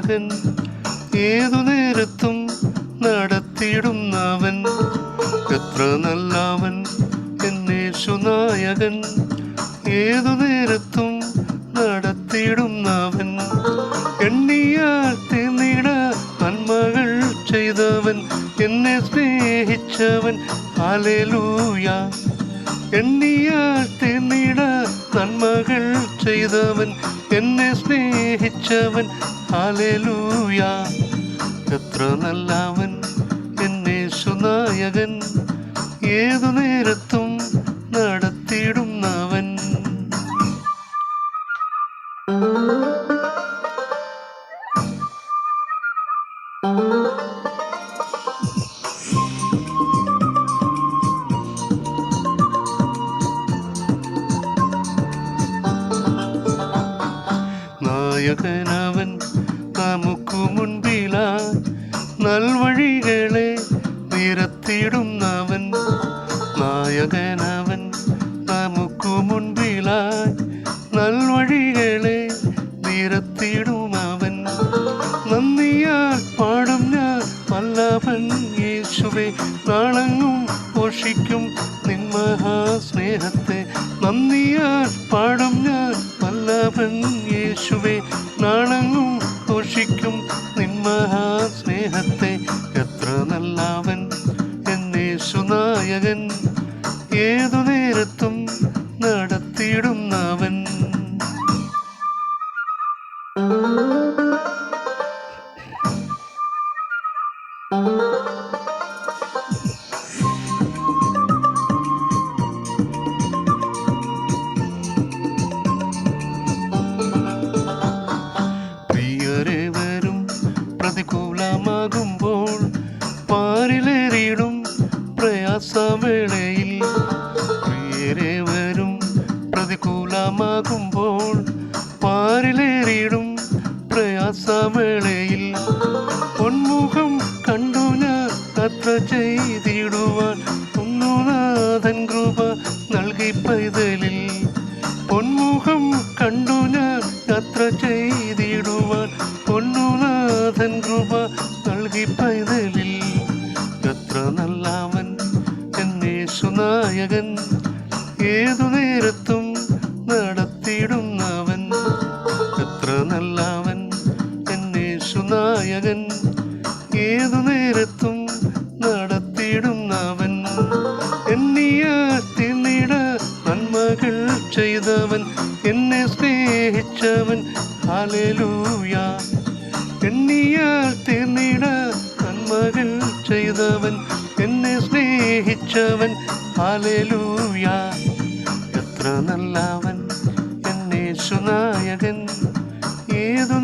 നായകൻ, ഏതു നേരത്തും നടത്തിയിടുന്നവൻ, എത്ര നല്ലവൻ എന്നേശുനായകൻ, ഏതു നേരത്തും നടത്തിയിടുന്നവൻ, എണ്ണിയാൽ തീർന്നിട നന്മകൾ ചെയ്തവൻ, എന്നെ സ്നേഹിച്ചവൻ, ഹല്ലേലൂയ. എണ്ണിയാൽ തീർന്നിട നന്മകൾ ചെയ്തവൻ, എന്നെ സ്നേഹിച്ചവൻ, ഹല്ലേലൂയ. എത്ര നല്ലവൻ എന്നേശുനായകൻ, ഏതു നേരത്തും നടത്തിയിടുന്നവൻ. നായകനവൻ നമുക്കു മുൻപിലായി നൽവഴികളെ നിരത്തിയിടുന്നവൻ, നായകനവൻ നമുക്കു മുൻപിലായി നൽവഴികളെ നിരത്തിയിടുമവൻ. നന്ദിയാൽ പാടും ഞാൻ വല്ലഭൻ യേശുവേ, നാളെങ്ങും ഘോഷിക്കും നിൻ മഹാസ്നേഹത്തെ. നന്ദിയാൽ പാടും ഞാൻ വല്ലഭൻ യേശുവേ, നാളെങ്ങും ഘോഷിക്കും നിൻ മഹാസ്നേഹത്തെ. എത്ര നല്ലവൻ എന്നേശുനായകൻ, ഏതു നേരത്തും നടത്തിയിടുന്നവൻ. പ്രിയരേവരും പ്രതികൂലമാകുമ്പോൾ പാരിലേറിയിടും പ്രയാസവേളയിൽ, പ്രിയരേവരും പ്രതികൂലമാകുമ്പോൾ പാരിലേറിയിടും പ്രയാസവേളയിൽ, പൊന്മുഖം കണ്ടു ഞാൻ യാത്ര ചെയ്തിടുവാൻ ഒന്നുനാഥൻ കൃപ നൽകി പൈതലിൽ. പൊന്മുഖം കണ്ടു ഞാൻ യാത്ര ചെയ്തിടുവാൻ പൊന്നുനാഥൻ കൃപ നൽകി പൈതലിൽ. എത്ര നല്ലവൻ എന്നേശുനായകൻ, ഏതു നേരത്തും നടത്തിയിടുന്നവൻ, എത്ര നല്ലവൻ എന്നേശുനായകൻ, ഏതു നേരത്തും നടത്തിയിടുന്നവൻ. എണ്ണിയാൽ തീർന്നിട നന്മകൾ ചെയ്തവൻ, എന്നെ സ്നേഹിച്ചവൻ, ഹല്ലേലൂയ. എണ്ണിയാൽ തീർന്നിട നന്മകൾ ചെയ്തവൻ, എന്നെ സ്നേഹിച്ചവൻ, ഹല്ലേലൂയ. എത്ര നല്ലവൻ എന്നേശുനായകൻ, ഏതു